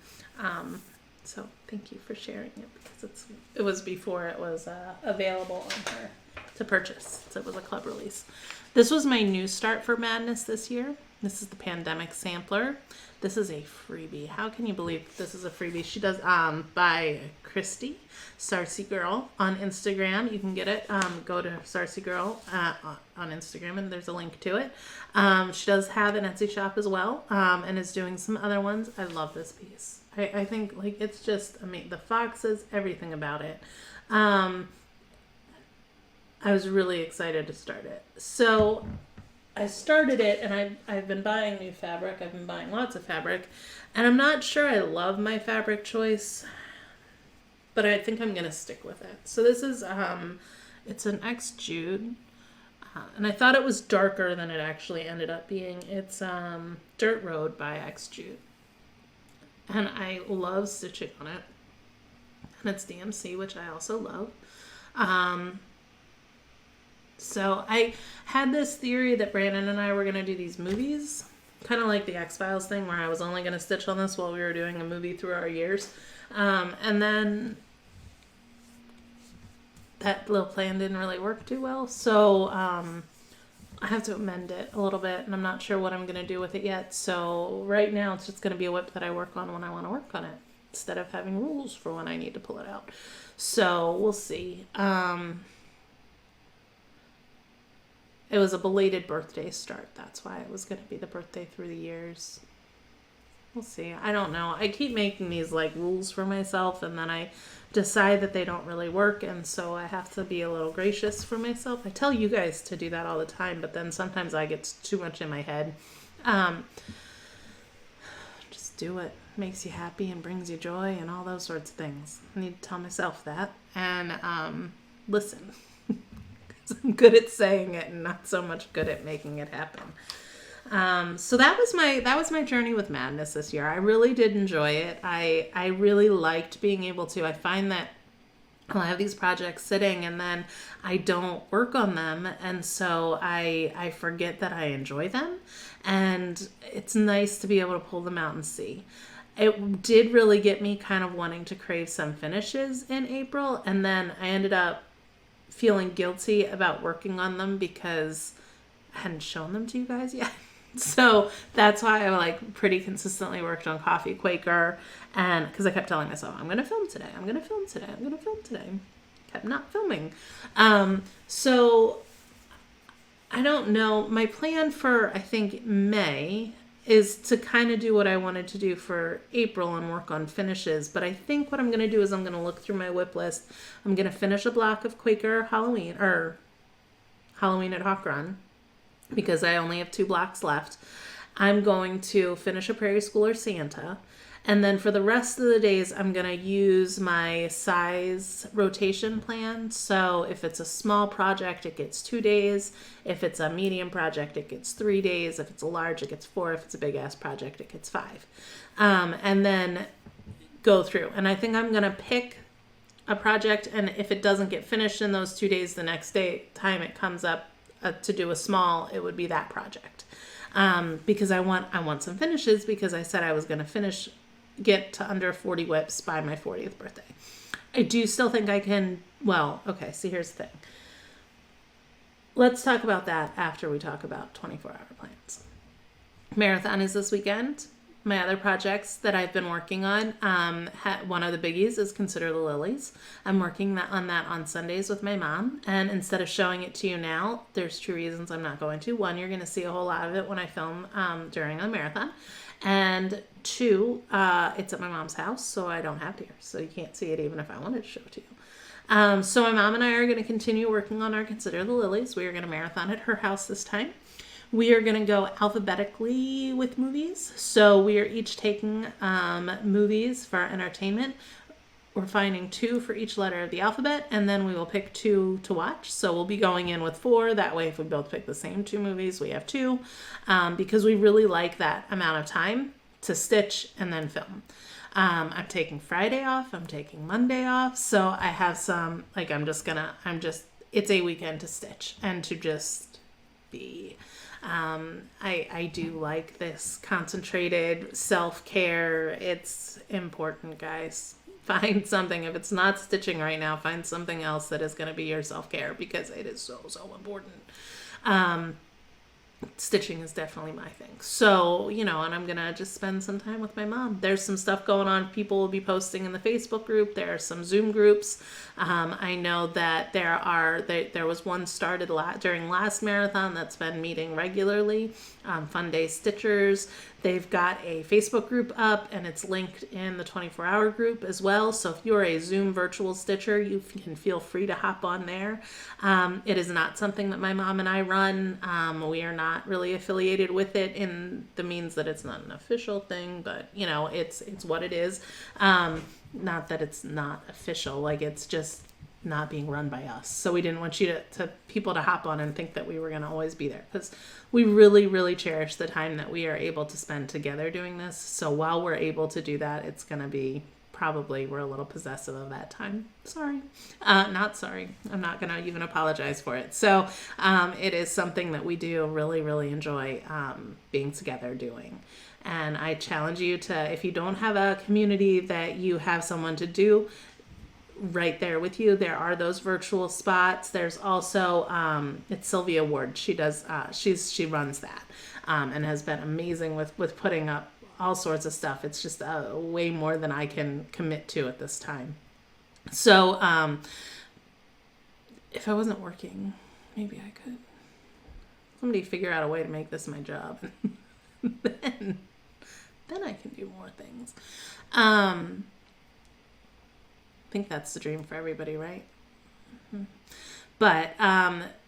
So thank you for sharing it, because it was before it was available on her to purchase. So it was a club release. This was my new start for Madness this year. This is the Pandemic Sampler. This is a freebie. How can you believe this is a freebie? She does by Christy, Sarcy Girl on Instagram. You can get it. Go to Sarcy Girl on Instagram, and there's a link to it. She does have an Etsy shop as well, and is doing some other ones. I love this piece. I think like it's just, I mean, the foxes, everything about it. I was really excited to start it. So I started it, and I've been buying new fabric. I've been buying lots of fabric, and I'm not sure I love my fabric choice, but I think I'm gonna stick with it. So this is it's an X Jude, and I thought it was darker than it actually ended up being. It's Dirt Road by X Jude, and I love stitching on it, and it's DMC, which I also love. So I had this theory that Brandon and I were going to do these movies, kind of like the X-Files thing, where I was only going to stitch on this while we were doing a movie through our years. And then that little plan didn't really work too well. So I have to amend it a little bit, and I'm not sure what I'm going to do with it yet. So right now it's just going to be a WIP that I work on when I want to work on it, instead of having rules for when I need to pull it out. So we'll see. It was a belated birthday start. That's why it was going to be the birthday through the years. We'll see. I don't know. I keep making these like rules for myself, and then I decide that they don't really work, and so I have to be a little gracious for myself. I tell you guys to do that all the time, but then sometimes I get too much in my head. Just do what makes you happy and brings you joy and all those sorts of things. I need to tell myself that, and listen. I'm good at saying it and not so much good at making it happen. So that was my journey with Madness this year. I really did enjoy it. I really liked being able to. I find that I'll have these projects sitting, and then I don't work on them, and so I forget that I enjoy them, and it's nice to be able to pull them out and see. It did really get me kind of wanting to crave some finishes in April, and then I ended up feeling guilty about working on them because I hadn't shown them to you guys yet. So that's why I like pretty consistently worked on Coffee Quaker, and because I kept telling myself, I'm going to film today. I'm going to film today. I'm going to film today. Kept not filming. So I don't know. My plan for, I think, May is to kind of do what I wanted to do for April and work on finishes. But I think what I'm going to do is I'm going to look through my WIP list. I'm going to finish a block of Quaker Halloween, or Halloween at Hawk Run, because I only have 2 blocks left. I'm going to finish a Prairie Schooler Santa. And then for the rest of the days, I'm going to use my size rotation plan. So if it's a small project, it gets 2 days. If it's a medium project, it gets 3 days. If it's a large, it gets 4. If it's a big ass project, it gets 5. And then go through. And I think I'm going to pick a project, and if it doesn't get finished in those 2 days, the next time it comes up to do a small, it would be that project. Because I want some finishes, because I said I was going to get to under 40 WIPs by my 40th birthday. I do still think I can, well, okay, see, here's the thing. let's talk about that after we talk about 24-hour plans. Marathon is this weekend. My other projects that I've been working on, one of the biggies is Consider the Lilies. I'm working on that on Sundays with my mom. And instead of showing it to you now, there's 2 reasons I'm not going to. 1, you're going to see a whole lot of it when I film during a marathon. And 2, it's at my mom's house, so I don't have to. So you can't see it even if I wanted to show it to you. So my mom and I are going to continue working on our Consider the Lilies. We are going to marathon at her house this time. We are going to go alphabetically with movies. So we are each taking movies for our entertainment. We're finding 2 for each letter of the alphabet, and then we will pick 2 to watch. So we'll be going in with 4. That way, if we both pick the same 2 movies, we have 2. Because we really like that amount of time to stitch and then film. I'm taking Friday off. I'm taking Monday off. So I have some, like, it's a weekend to stitch and to just be. I do like this concentrated self-care. It's important, guys. Find something. If it's not stitching right now, find something else that is going to be your self-care, because it is so, so important. Stitching is definitely my thing. So, and I'm going to just spend some time with my mom. There's some stuff going on. People will be posting in the Facebook group. There are some Zoom groups. I know that there was one started during last marathon that's been meeting regularly. Fun Day Stitchers. They've got a Facebook group up, and it's linked in the 24-hour group as well. So if you're a Zoom virtual stitcher, you can feel free to hop on there. It is not something that my mom and I run. We are not really affiliated with it in the means that it's not an official thing, but it's what it is. Not that it's not official, like it's just not being run by us. So we didn't want you to people to hop on and think that we were going to always be there, because we really, really cherish the time that we are able to spend together doing this. So while we're able to do that, it's going to be we're a little possessive of that time. Sorry. Not sorry. I'm not going to even apologize for it. So it is something that we do really, really enjoy being together doing. And I challenge you to, if you don't have a community that you have someone to do right there with you, there are those virtual spots. There's also it's Sylvia Ward. She does she runs that and has been amazing with putting up all sorts of stuff. It's just way more than I can commit to at this time. So if I wasn't working, maybe I could. Somebody figure out a way to make this my job. then I can do more things. I think that's the dream for everybody, right? Mm-hmm. But,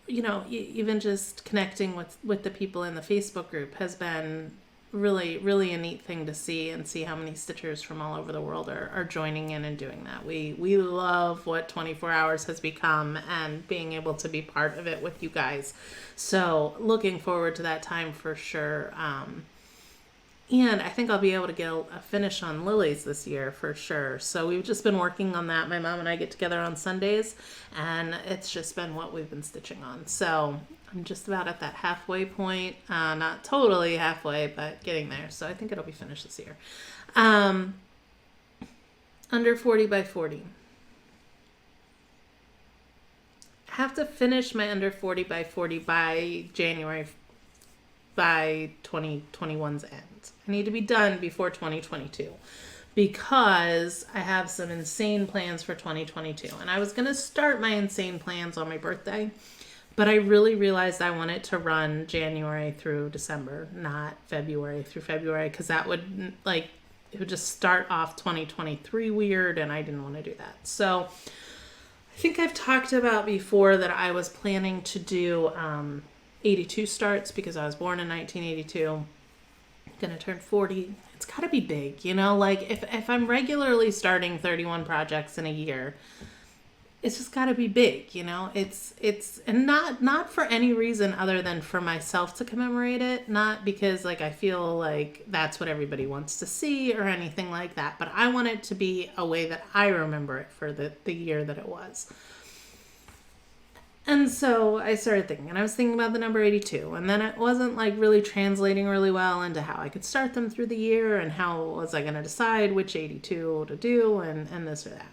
even just connecting with the people in the Facebook group has been really, really a neat thing to see, and see how many stitchers from all over the world are joining in and doing that. We love what 24 hours has become, and being able to be part of it with you guys. So looking forward to that time for sure. And I think I'll be able to get a finish on lilies this year for sure. So we've just been working on that. My mom and I get together on Sundays, and it's just been what we've been stitching on. So I'm just about at that halfway point. Not totally halfway, but getting there. So I think it'll be finished this year. Under 40 by 40. I have to finish my under 40 by 40 by January, by 2021's end. I need to be done before 2022, because I have some insane plans for 2022. And I was going to start my insane plans on my birthday, but I really realized I wanted to run January through December, not February through February, because that would it would just start off 2023 weird, and I didn't want to do that. So I think I've talked about before that I was planning to do 82 starts, because I was born in 1982. Gonna turn 40. It's got to be big, if I'm regularly starting 31 projects in a year, it's just got to be big, it's and not for any reason other than for myself to commemorate it, not because I feel like that's what everybody wants to see or anything like that, but I want it to be a way that I remember it for the year that it was. And so I started thinking, and I was thinking about the number 82, and then it wasn't really translating really well into how I could start them through the year, and how was I going to decide which 82 to do, and this or that.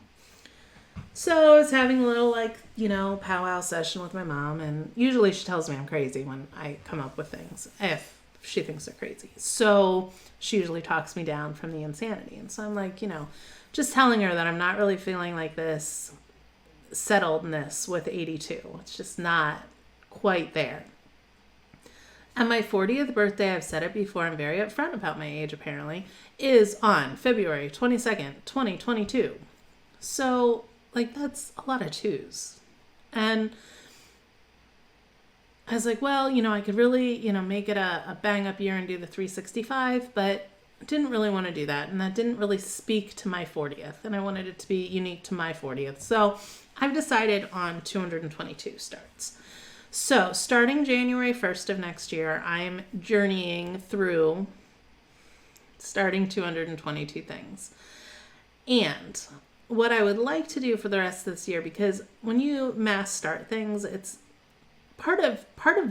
So I was having a little, like, powwow session with my mom, and usually she tells me I'm crazy when I come up with things, if she thinks they're crazy. So she usually talks me down from the insanity. And so I'm like, just telling her that I'm not really feeling like this settledness with 82. It's just not quite there. And my 40th birthday, I've said it before, I'm very upfront about my age apparently, is on February 22nd, 2022. So, like, that's a lot of twos. And I was like, well, I could really, make it a bang up year and do the 365, but didn't really want to do that. And that didn't really speak to my 40th. And I wanted it to be unique to my 40th. So I've decided on 222 starts. So starting January 1st of next year, I'm journeying through starting 222 things. And what I would like to do for the rest of this year, because when you mass start things, it's part of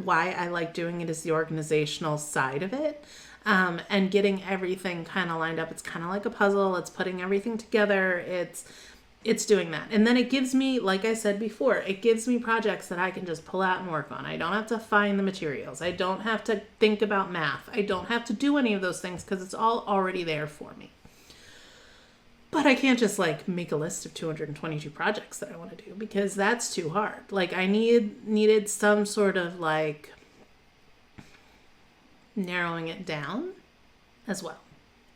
why I like doing it is the organizational side of it, and getting everything kind of lined up. It's kind of like a puzzle. It's putting everything together. It's doing that. And then it gives me, like I said before, it gives me projects that I can just pull out and work on. I don't have to find the materials. I don't have to think about math. I don't have to do any of those things because it's all already there for me. But I can't just like make a list of 222 projects that I want to do because that's too hard. Like I needed some sort of like narrowing it down as well.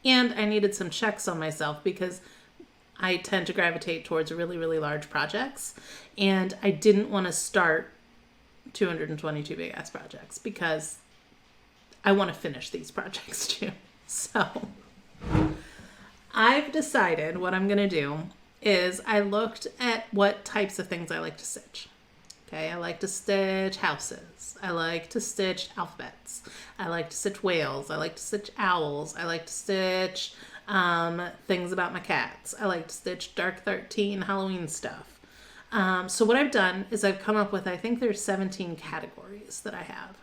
And I needed some checks on myself because I tend to gravitate towards really, really large projects. And I didn't want to start 222 big ass projects because I want to finish these projects too. So I've decided what I'm going to do is I looked at what types of things I like to stitch. Okay, I like to stitch houses. I like to stitch alphabets. I like to stitch whales. I like to stitch owls. I like to stitch things about my cats. I like to stitch Dark 13 Halloween stuff. So what I've done is I've come up with, I think there's 17 categories that I have.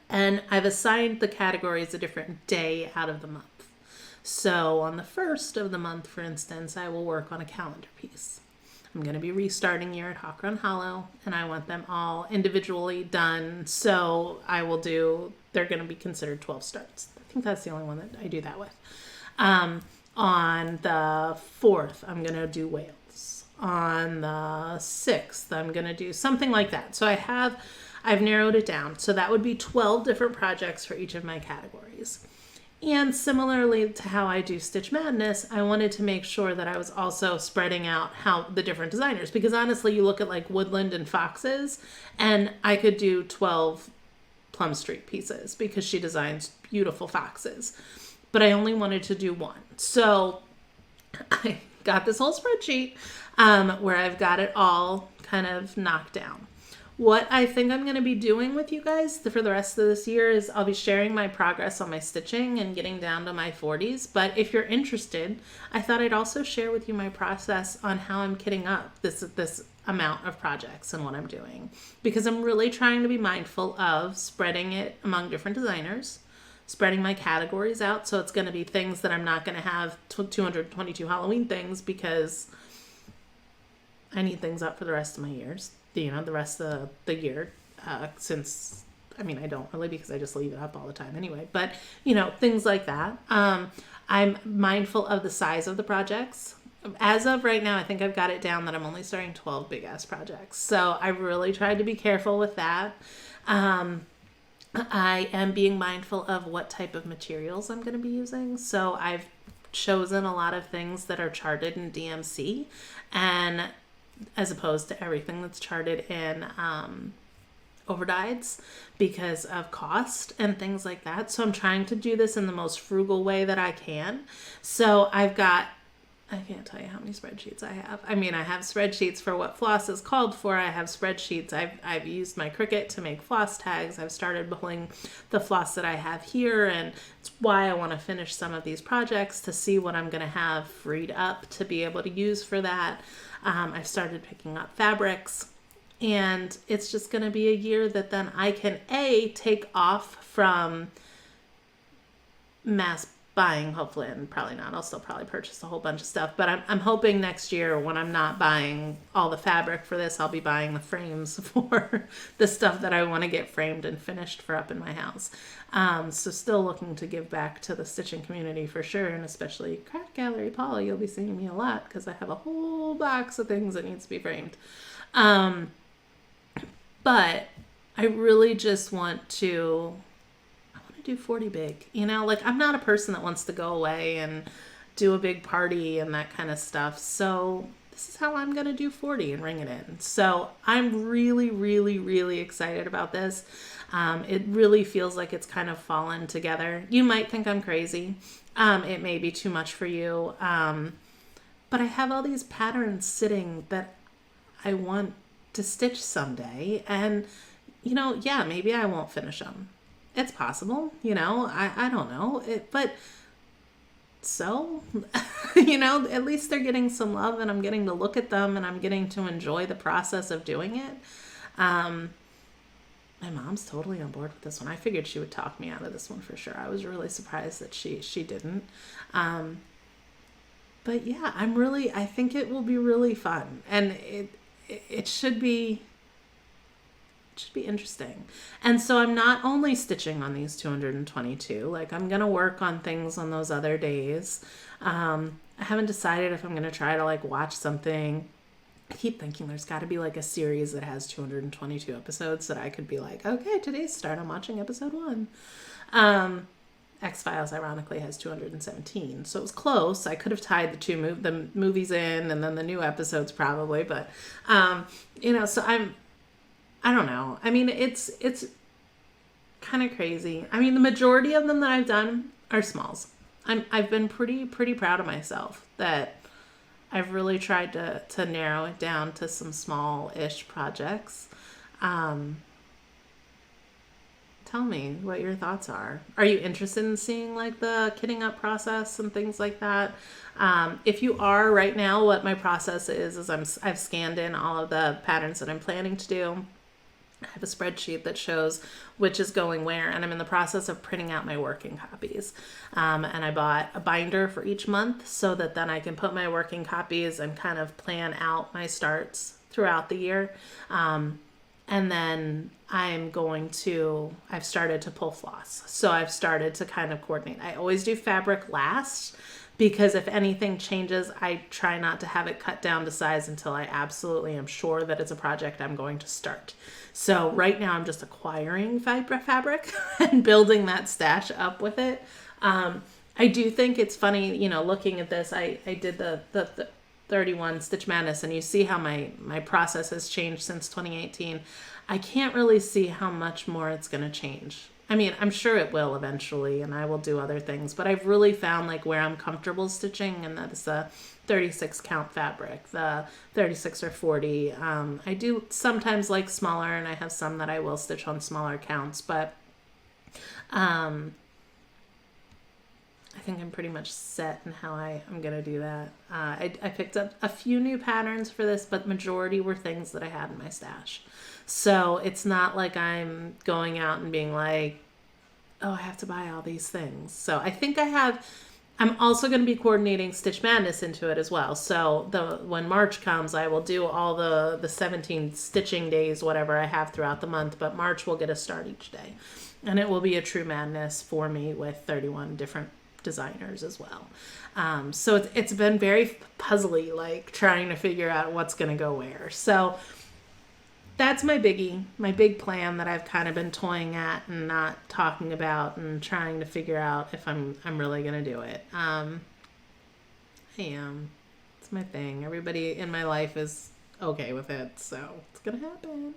And I've assigned the categories a different day out of the month. So on the first of the month, for instance, I will work on a calendar piece. I'm going to be restarting year at Hawk Run Hollow, and I want them all individually done. So they're going to be considered 12 starts. I think that's the only one that I do that with. On the 4th, I'm going to do whales. On the 6th, I'm going to do something like that. So I've narrowed it down. So that would be 12 different projects for each of my categories. And similarly to how I do Stitch Madness, I wanted to make sure that I was also spreading out how the different designers, because honestly, you look at like Woodland and Foxes, and I could do 12 Plum Street pieces because she designs beautiful foxes, but I only wanted to do one. So I got this whole spreadsheet where I've got it all kind of knocked down. What I think I'm going to be doing with you guys for the rest of this year is I'll be sharing my progress on my stitching and getting down to my 40s. But if you're interested, I thought I'd also share with you my process on how I'm kitting up this amount of projects and what I'm doing. Because I'm really trying to be mindful of spreading it among different designers, spreading my categories out. So it's going to be things that I'm not going to have 222 Halloween things because I need things up for the rest of my years. The rest of the year, since, I don't really because I just leave it up all the time anyway, but, things like that. I'm mindful of the size of the projects. As of right now, I think I've got it down that I'm only starting 12 big ass projects. So I really tried to be careful with that. I am being mindful of what type of materials I'm going to be using. So I've chosen a lot of things that are charted in DMC, and as opposed to everything that's charted in overdyes because of cost and things like that. So I'm trying to do this in the most frugal way that I can. So I can't tell you how many spreadsheets I have. I have spreadsheets for what floss is called for. I have spreadsheets. I've used my Cricut to make floss tags. I've started pulling the floss that I have here, and it's why I want to finish some of these projects to see what I'm going to have freed up to be able to use for that. I've started picking up fabrics, and it's just going to be a year that then I can take off from mass buying, hopefully, and probably not. I'll still probably purchase a whole bunch of stuff, but I'm hoping next year when I'm not buying all the fabric for this, I'll be buying the frames for the stuff that I want to get framed and finished for up in my house. So still looking to give back to the stitching community for sure, and especially Craft Gallery Paula, you'll be seeing me a lot because I have a whole box of things that needs to be framed. But I really just want to do 40 big, you know, like I'm not a person that wants to go away and do a big party and that kind of stuff. So this is how I'm going to do 40 and ring it in. So I'm really, really, really excited about this. It really feels like it's kind of fallen together. You might think I'm crazy. It may be too much for you. But I have all these patterns sitting that I want to stitch someday. And, you know, yeah, maybe I won't finish them. It's possible, you know, I don't know but so, you know, at least they're getting some love and I'm getting to look at them and I'm getting to enjoy the process of doing it. My mom's totally on board with this one. I figured she would talk me out of this one for sure. I was really surprised that she didn't. But yeah, I think it will be really fun, and it should be interesting. And so I'm not only stitching on these 222, like I'm going to work on things on those other days. I haven't decided if I'm going to try to like watch something. I keep thinking there's got to be like a series that has 222 episodes that I could be like, okay, today's start, I'm watching episode 1. X-Files ironically has 217, so it was close. I could have tied the movies in and then the new episodes probably, but you know, so I don't know. I mean, it's kind of crazy. I mean, the majority of them that I've done are smalls. I've been pretty proud of myself that I've really tried to narrow it down to some small-ish projects. Tell me what your thoughts are. Are you interested in seeing like the kitting up process and things like that? If you are right now, what my process is I've scanned in all of the patterns that I'm planning to do. I have a spreadsheet that shows which is going where, and I'm in the process of printing out my working copies. And I bought a binder for each month so that then I can put my working copies and kind of plan out my starts throughout the year. And then I've started to pull floss. So I've started to kind of coordinate. I always do fabric last, because if anything changes, I try not to have it cut down to size until I absolutely am sure that it's a project I'm going to start. So right now I'm just acquiring fabric and building that stash up with it. I do think it's funny, you know, looking at this, I did the 31 Stitch Madness, and you see how my process has changed since 2018. I can't really see how much more it's going to change. I mean, I'm sure it will eventually, and I will do other things, but I've really found like where I'm comfortable stitching, and that's the 36 count fabric, the 36 or 40. I do sometimes like smaller, and I have some that I will stitch on smaller counts, but I think I'm pretty much set in how I'm going to do that. I picked up a few new patterns for this, but majority were things that I had in my stash. So it's not like I'm going out and being like, oh, I have to buy all these things. So I think I'm also going to be coordinating Stitch Madness into it as well. So when March comes, I will do all the 17 stitching days, whatever I have throughout the month, but March will get a start each day. And it will be a true madness for me with 31 different designers as well. So it's been very puzzly, like trying to figure out what's going to go where. So that's my biggie, my big plan that I've kind of been toying at and not talking about and trying to figure out if I'm really going to do it. I am. It's my thing. Everybody in my life is okay with it, so it's going to happen.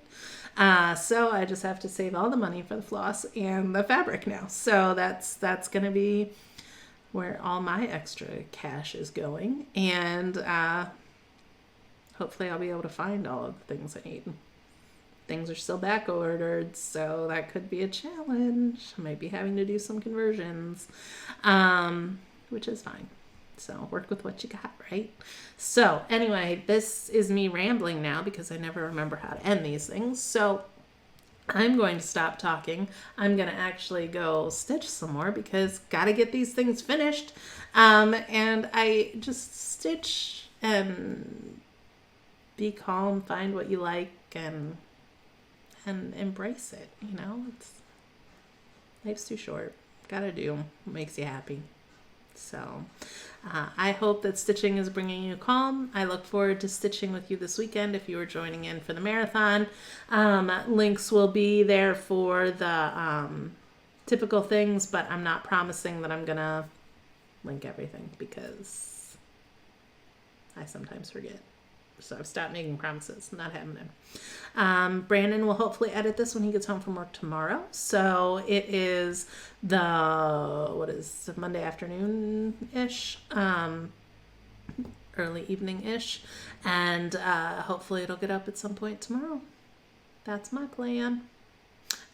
So I just have to save all the money for the floss and the fabric now. So that's going to be where all my extra cash is going. And hopefully I'll be able to find all of the things I need. Things are still back ordered, so that could be a challenge. I might be having to do some conversions, which is fine. So work with what you got, right? So anyway, this is me rambling now because I never remember how to end these things. So I'm going to stop talking. I'm going to actually go stitch some more because got to get these things finished. And I just stitch and be calm, find what you like, and embrace it. You know, life's too short. Gotta do what makes you happy. So I hope that stitching is bringing you calm. I look forward to stitching with you this weekend if you are joining in for the marathon. Links will be there for the typical things, but I'm not promising that I'm going to link everything because I sometimes forget. So I've stopped making promises. Not happening. Brandon will hopefully edit this when he gets home from work tomorrow. So it is Monday afternoon-ish, early evening-ish. And hopefully it'll get up at some point tomorrow. That's my plan.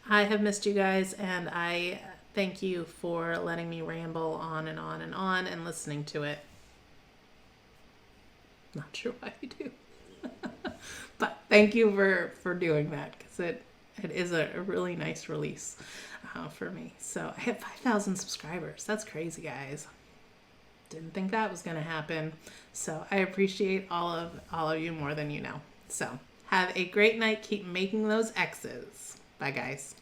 I have missed you guys, and I thank you for letting me ramble on and on and on and listening to it. Not sure why you do. But thank you for doing that because it is a really nice release for me. So I have 5,000 subscribers. That's crazy, guys. Didn't think that was going to happen. So I appreciate all of you more than you know. So have a great night. Keep making those X's. Bye, guys.